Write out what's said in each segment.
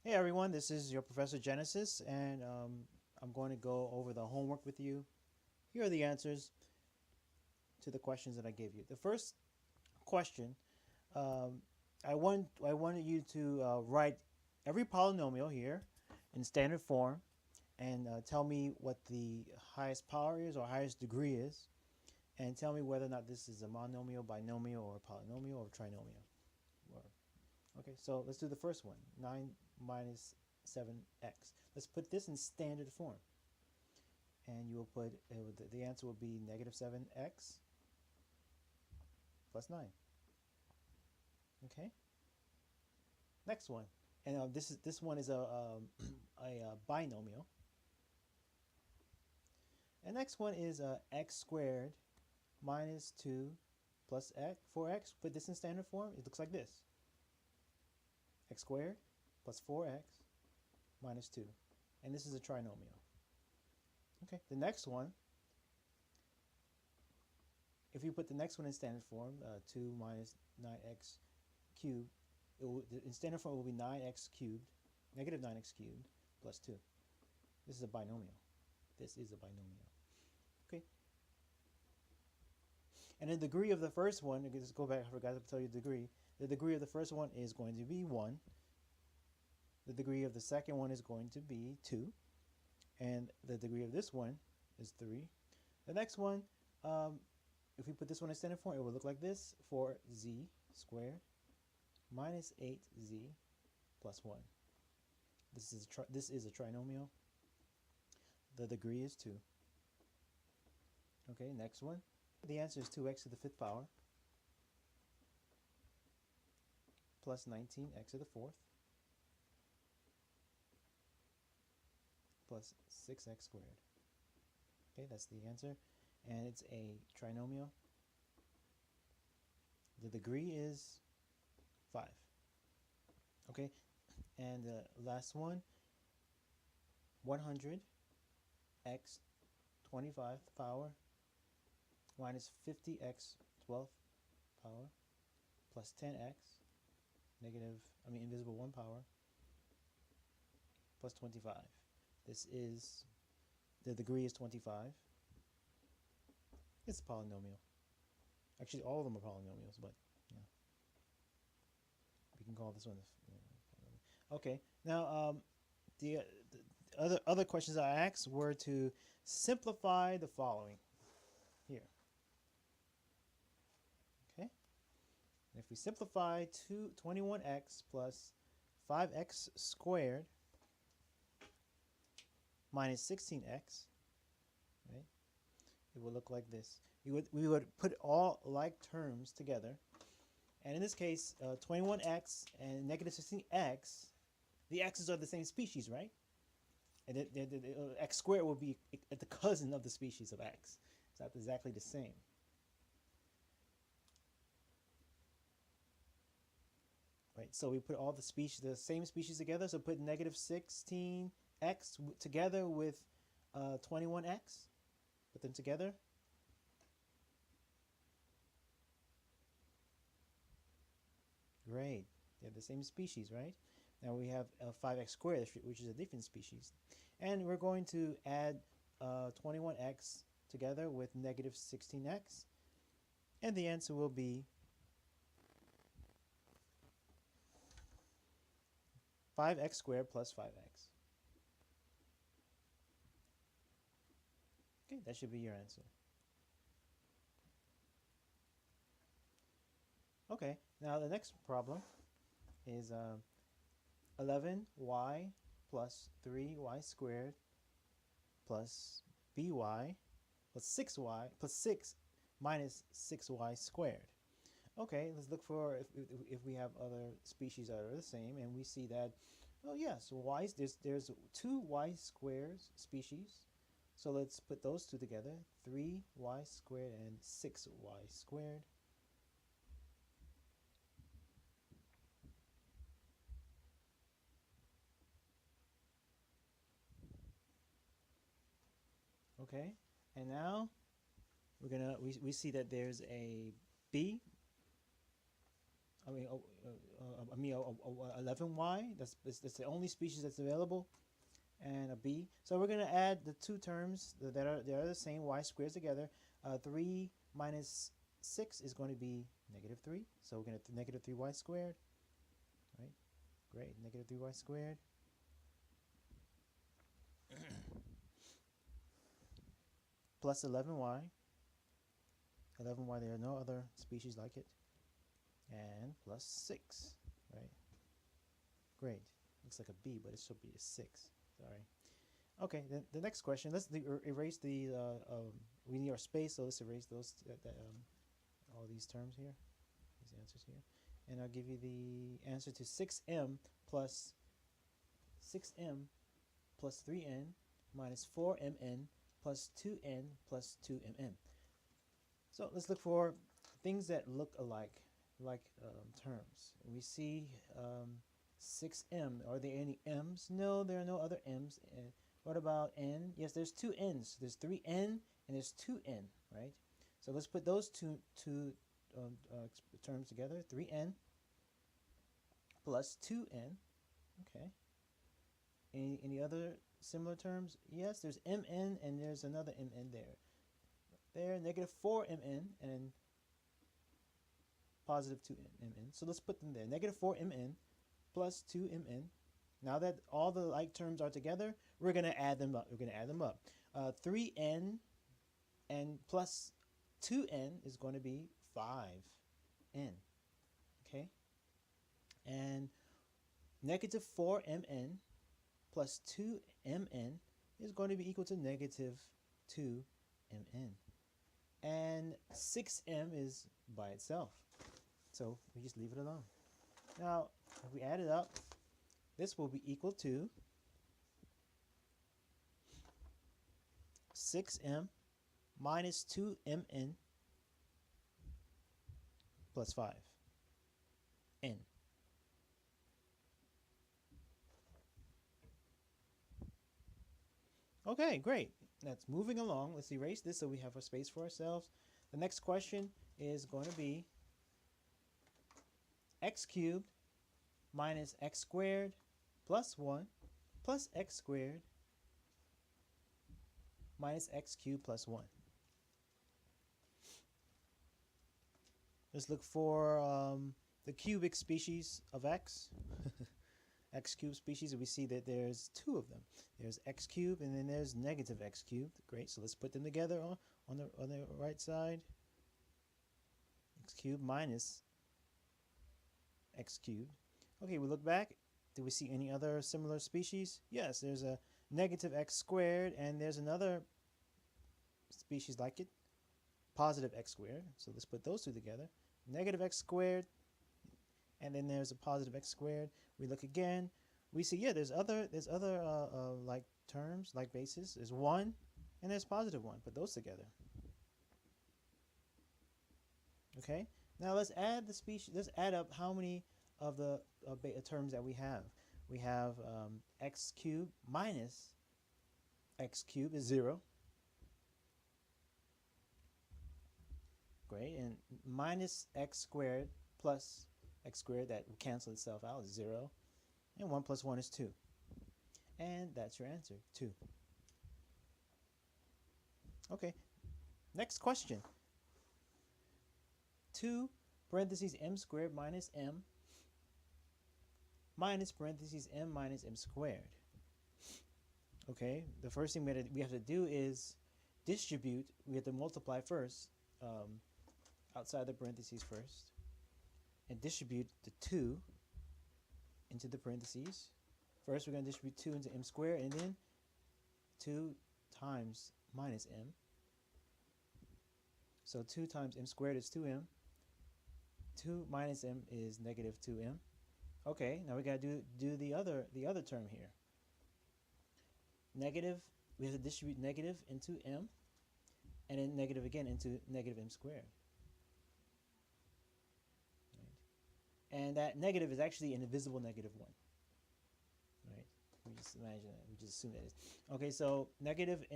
Hey everyone, this is your Professor Genesis, and I'm going to go over the homework with you. Here are the answers to the questions that I gave you. The first question, I wanted you to write every polynomial here in standard form, and tell me what the highest power is or highest degree is, and tell me whether or not this is a monomial, binomial, or polynomial, or trinomial. Okay, so let's do the first one. 9 minus 7x. Let's put this in standard form. And you will put, the answer will be negative 7x plus 9. Okay? Next one. And this one is a binomial. And next one is x squared minus 2 plus x, 4x. Put this in standard form. It looks like this. X squared plus 4x minus 2. And this is a trinomial. Okay, the next one, if you put the next one in standard form, 2 minus 9x cubed, in standard form it will be 9x cubed, negative 9x cubed, plus 2. This is a binomial. This is a binomial. Okay. And the degree of the first one, let's go back, I forgot to tell you the degree. The degree of the first one is going to be 1. The degree of the second one is going to be 2. And the degree of this one is 3. The next one, if we put this one in standard form, it will look like this: 4z squared minus 8z plus 1. This is a trinomial. The degree is 2. Okay, next one. The answer is 2x to the 5th power plus 19x to the 4th plus 6x squared. Okay, that's the answer. And it's a trinomial. The degree is 5. Okay, and the last one, 100x 25th power minus 50x 12th power plus 10x invisible 1 power plus 25. This is, the degree is 25. It's a polynomial. Actually, all of them are polynomials, but yeah, we can call this one okay. Now, the other questions I asked were to simplify the following here. Okay, and if we simplify 21x plus 5x squared minus 16x, right? It will look like this. We would put all like terms together, and in this case, 21x and negative 16x, the x's are the same species, right? And the x squared will be the cousin of the species of x. It's not exactly the same. Right, so we put all the same species together. So put negative 16x together with 21x. Put them together. Great. They're the same species, right? Now we have 5x squared, which is a different species. And we're going to add 21x together with negative 16x. And the answer will be 5x squared plus 5x. Okay, that should be your answer. Okay, now the next problem is 11y plus 3y squared plus by plus 6y plus 6 minus 6y squared. Okay, let's look for if we have other species that are the same, and we see that, oh yes, y's, there's 2y squares species. So let's put those two together, 3y squared and 6y squared. Okay, and now we see that there's a b 11y. That's the only species that's available, and a b. So we're going to add the two terms that are the same, y squares together. 3 minus 6 is going to be -3. So we're going to negative 3y squared. Right? Great. Negative 3y squared. Plus 11y. 11y, there are no other species like it. And plus 6, right? Great. Looks like a B, but it should be a 6. Sorry. Okay, then the next question. Let's erase the, we need our space, so let's erase those, all these terms here, these answers here. And I'll give you the answer to 6m plus 3n minus 4mn plus 2n plus 2mn. So let's look for things that look alike, like terms. We see 6m. Are there any m's? No, there are no other m's. What about n? Yes, there's two n's. There's 3n and there's 2n, right? So let's put those two terms together. 3n plus 2n. Okay. Any other similar terms? Yes, there's mn and there's another mn there. There, negative 4mn and positive 2mn. So let's put them there. Negative 4mn plus 2mn. Now that all the like terms are together, we're going to add them up. 3n and plus 2n is going to be 5n. Okay? And negative 4mn plus 2mn is going to be equal to negative 2mn. And 6m is by itself. So we just leave it alone. Now, if we add it up, this will be equal to 6m minus 2mn plus 5n. Okay, great. That's moving along. Let's erase this so we have a space for ourselves. The next question is going to be x cubed minus x squared plus 1 plus x squared minus x cubed plus 1. Let's look for the cubic species of x. X cubed species, and we see that there's two of them. There's x cubed and then there's negative x cubed. Great, so let's put them together on the right side. X cubed minus x cubed. Okay, we look back. Do we see any other similar species? Yes, there's a negative x squared and there's another species like it, positive x squared. So let's put those two together. Negative x squared and then there's a positive x squared. We look again. We see, yeah, there's other like terms, like bases. There's 1 and there's positive 1. Put those together. Okay. Now let's add the species. Let's add up how many of the terms that we have. We have x cubed minus x cubed is 0. Great. And minus x squared plus x squared, that will cancel itself out, is 0. And 1 plus 1 is 2. And that's your answer, 2. Okay, next question. 2 parentheses m squared minus m minus parentheses m minus m squared. Okay, the first thing we have to do is distribute. We have to multiply first, outside the parentheses first, and distribute the 2 into the parentheses. First, we're going to distribute 2 into m squared, and then 2 times minus m. So 2 times m squared is 2m. 2 minus m is negative 2m. Okay, now we got to do the other term here. Negative, we have to distribute negative into m, and then negative again into negative m squared. And that negative is actually an invisible negative 1. Right? We just imagine that. We just assume that is. Okay, so negative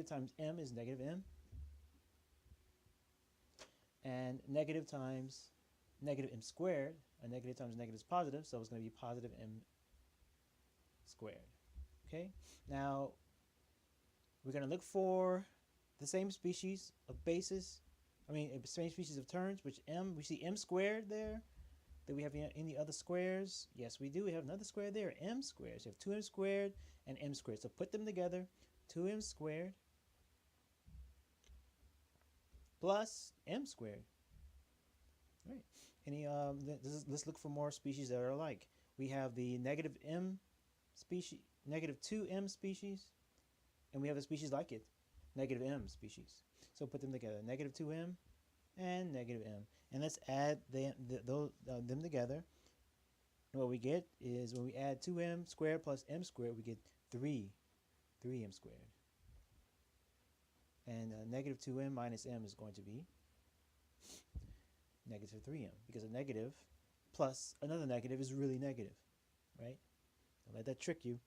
times m is negative m. And negative times negative m squared. A negative times negative is positive, so it's going to be positive m squared. Okay, now we're going to look for the same species of bases. Same species of terms, which m, we see m squared there. Do we have any other squares? Yes, we do. We have another square there, m squared. So you have 2m squared and m squared. So put them together, 2m squared plus m squared. All right. Let's look for more species that are alike. We have the negative m species, negative 2m species, and we have a species like it, negative m species. So put them together, negative 2m and negative m. And let's add them together. And what we get is when we add 2m squared plus m squared, we get 3m squared. And negative 2m minus m is going to be negative 3m, because a negative plus another negative is really negative, right? Don't let that trick you.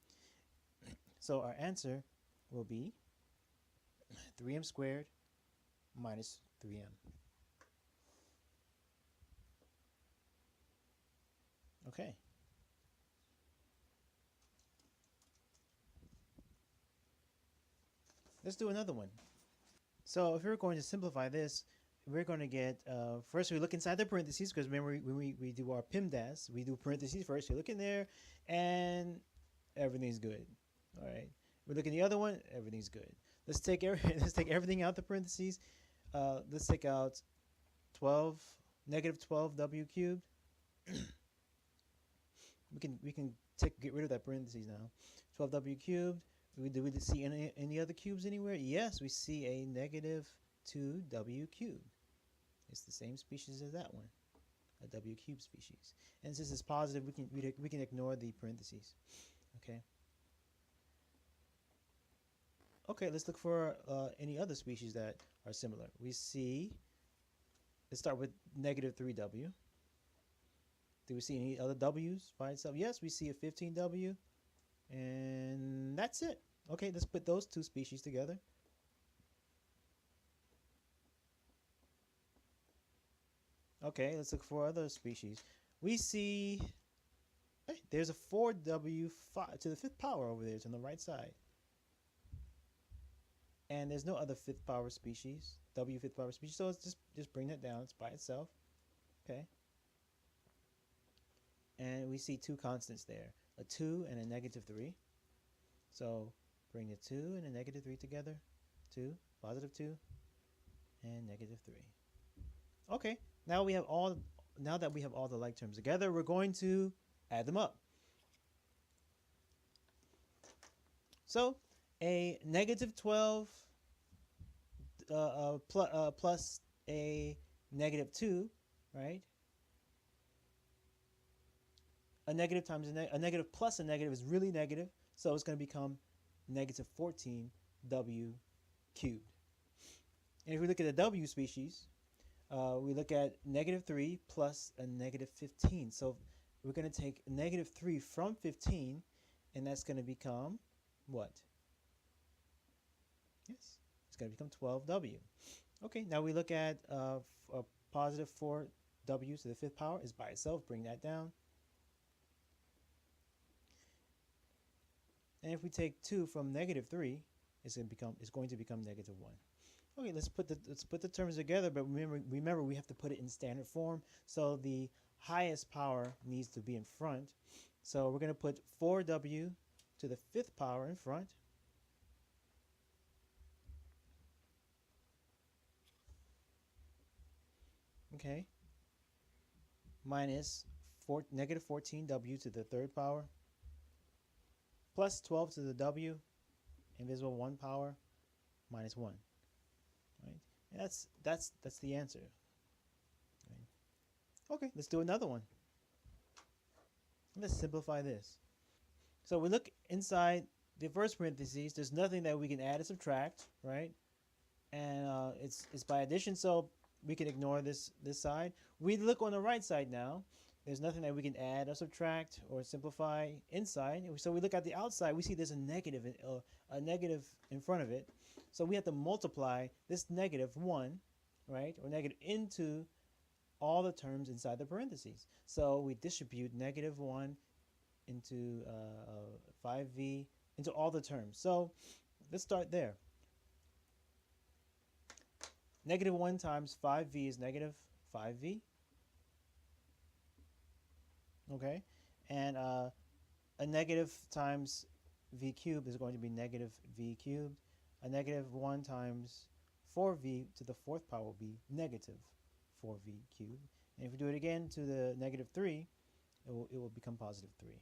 So our answer will be 3m squared minus 3m. Okay. Let's do another one. So if we're going to simplify this, we're going to get, first we look inside the parentheses, because remember when we do our PEMDAS, we do parentheses first. You look in there and everything's good. All right. We look in the other one, everything's good. Let's take everything out the parentheses. Let's take out negative 12w cubed. we can get rid of that parentheses now. 12w cubed. Do we see any other cubes anywhere? Yes, we see a negative 2w cubed. It's the same species as that one, a w cubed species. And since it's positive, we can ignore the parentheses. Okay. Okay, let's look for any other species that are similar. We see, let's start with negative 3w. Do we see any other w's by itself? Yes, we see a 15w, and that's it. Okay, let's put those two species together. Okay, let's look for other species. We see, hey, there's a 4w to the 5th power over there. It's on the right side. And there's no other 5th power species, w 5th power species, so let's just bring that down. It's by itself. Okay. And we see two constants there, a 2 and a negative 3. So bring the 2 and a negative 3 together. 2, positive 2, and negative 3. Okay, now that we have all the like terms together, we're going to add them up. So a negative 12 plus a negative 2, right? A negative times a negative plus a negative is really negative, so it's going to become negative 14w cubed. And if we look at the w species, we look at negative 3 plus a negative 15. So we're going to take negative 3 from 15, and that's going to become what? Yes, it's going to become 12w. Okay, now we look at a positive 4w to the 5th power is by itself. Bring that down. And if we take 2 from negative 3, it's going to become negative 1. Okay, let's put the terms together, but remember we have to put it in standard form. So the highest power needs to be in front. So we're going to put 4w to the 5th power in front. Okay. Minus negative 14w to the 3rd power. Plus 12 to the w, invisible 1 power, minus 1. Right? And that's the answer. Right? Okay, let's do another one. Let's simplify this. So we look inside the first parentheses. There's nothing that we can add or subtract, right? And it's by addition, so we can ignore this side. We look on the right side now. There's nothing that we can add or subtract or simplify inside. So we look at the outside. We see there's a negative in front of it. So we have to multiply this negative 1, right, or negative into all the terms inside the parentheses. So we distribute -1 into 5v into all the terms. So let's start there. -1 times 5v is -5v. Okay, and a negative times v cubed is going to be -v cubed. A -1 times 4v to the 4th power will be -4v cubed. And if we do it again to the -3, it will become +3.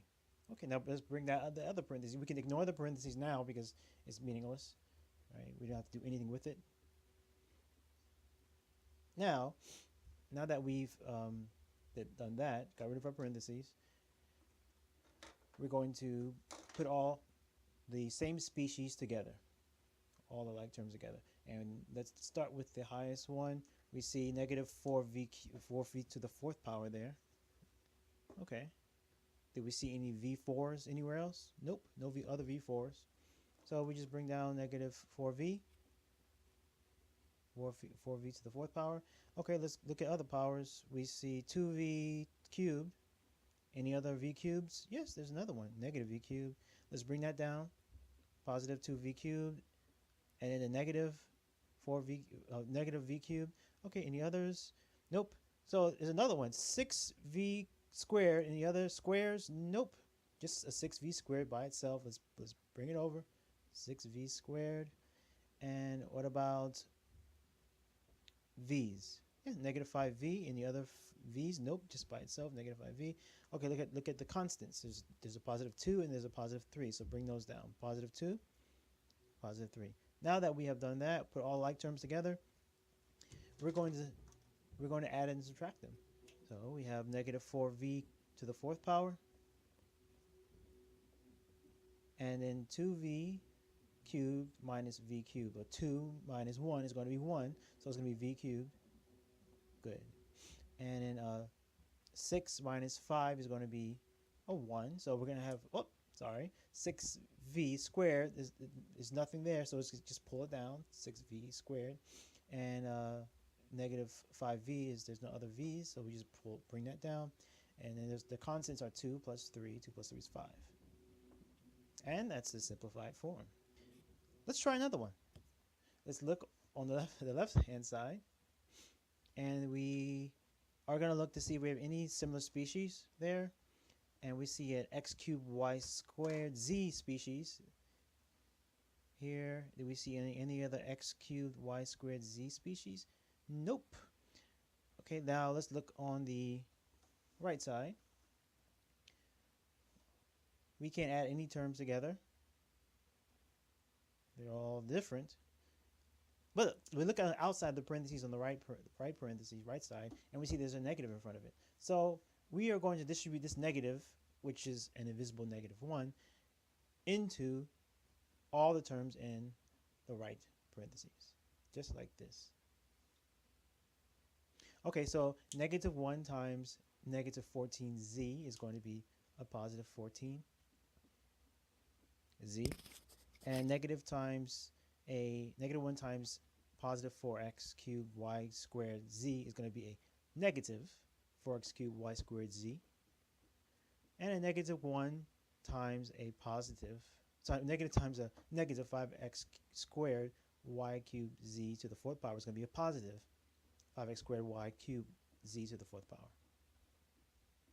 Okay, now let's bring that the other parentheses. We can ignore the parentheses now because it's meaningless, right? We don't have to do anything with it. Now that we've done that, got rid of our parentheses, we're going to put all the same species together, all the like terms together. And let's start with the highest one. We see -4v to the 4th power there. Okay. Did we see any v4s anywhere else? Nope, no other v4s. So we just bring down -4v. 4v to the 4th power. Okay, let's look at other powers. We see 2v cubed. Any other v cubes? Yes, there's another one, -v cubed. Let's bring that down. +2v cubed. And then a -v cubed. Okay, any others? Nope. So there's another one, 6v squared. Any other squares? Nope. Just a 6v squared by itself. Let's bring it over. 6v squared. And what about v's? Yeah, -5v. Any other v's? Nope, just by itself, -5v. Okay, look at the constants. There's a +2 and there's a +3. So bring those down. +2, +3. Now that we have done that, put all like terms together, we're going to add and subtract them. So we have -4v to the 4th power, and then 2v cubed minus v cubed, or 2 minus 1 is going to be 1, so it's going to be v cubed. Good. And then 6 minus 5 is going to be a 1, so we're going to have, 6v squared is nothing there, so let's just pull it down, 6v squared. And -5v is, there's no other v's, so we just bring that down. And then the constants are 2 plus 3, 2 plus 3 is 5. And that's the simplified form. Let's try another one. Let's look on the left-hand side, and we are going to look to see if we have any similar species there. And we see an x cubed y squared z species. Here, do we see any other x cubed y squared z species? Nope. Okay, now let's look on the right side. We can't add any terms together. They're all different. But we look at outside the parentheses on the right side, and we see there's a negative in front of it. So we are going to distribute this negative, which is an invisible -1, into all the terms in the right parentheses, just like this. Okay, so -1 times -14z is going to be a +14z, and -1 times +4x cubed y squared z is going to be a -4x cubed y squared z, and a -1 times a -5x squared y cubed z to the 4th power is going to be a +5x squared y cubed z to the 4th power.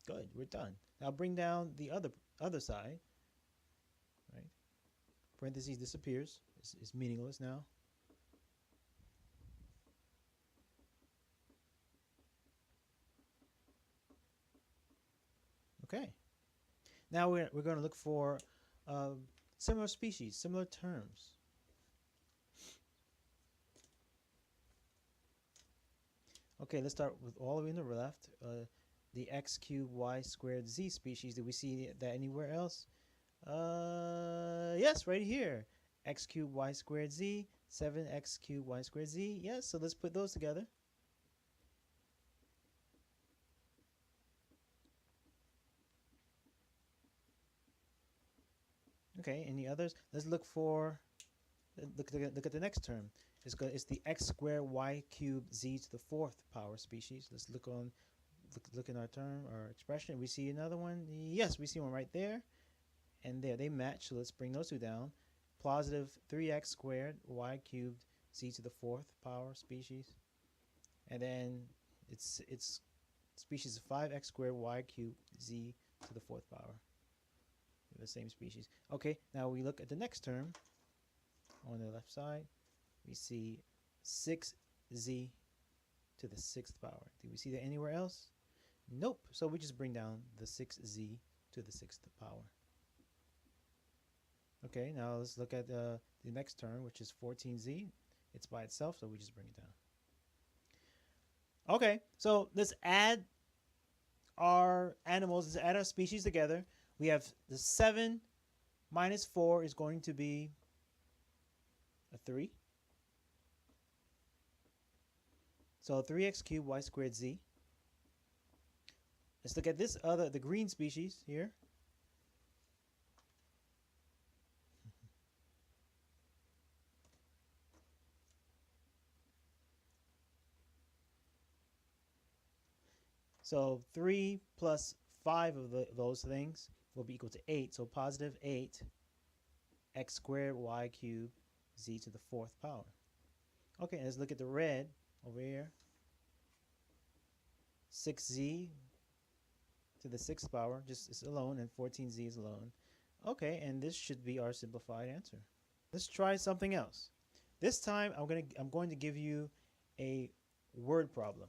Good, we're done. Now bring down the other side, right? Parentheses disappears. It's meaningless now. Okay. Now we're going to look for similar species, similar terms. Okay, let's start with all the way on the left. The x cubed y squared z species. Did we see that anywhere else? Yes, right here. X cubed y squared z, 7x cubed y squared z. Yes, so let's put those together. Okay, any others? Let's look for Look at the next term. It's the x squared y cubed z to the fourth power species. Let's look in our term, our expression. We see another one. Yes, we see one right there and there. They match, so let's bring those two down. Positive 3x squared y cubed z to the fourth power species. And then it's species of 5x squared y cubed z to the fourth power. The same species. Okay, now we look at the next term on the left side. We see 6z to the sixth power. Do we see that anywhere else? Nope. So we just bring down the 6z to the sixth power. Okay, now let's look at the next term, which is 14z. It's by itself, so we just bring it down. Okay, so let's add our animals, let's add our species together. We have the 7 minus 4 is going to be a 3. So 3x cubed y squared z. Let's look at this the green species here. So 3 plus 5 of those things will be equal to 8. So positive 8 x squared y cubed z to the fourth power. Okay, let's look at the red over here. 6z to the sixth power, just is alone, and 14z is alone. Okay, and this should be our simplified answer. Let's try something else. This time I'm going to give you a word problem.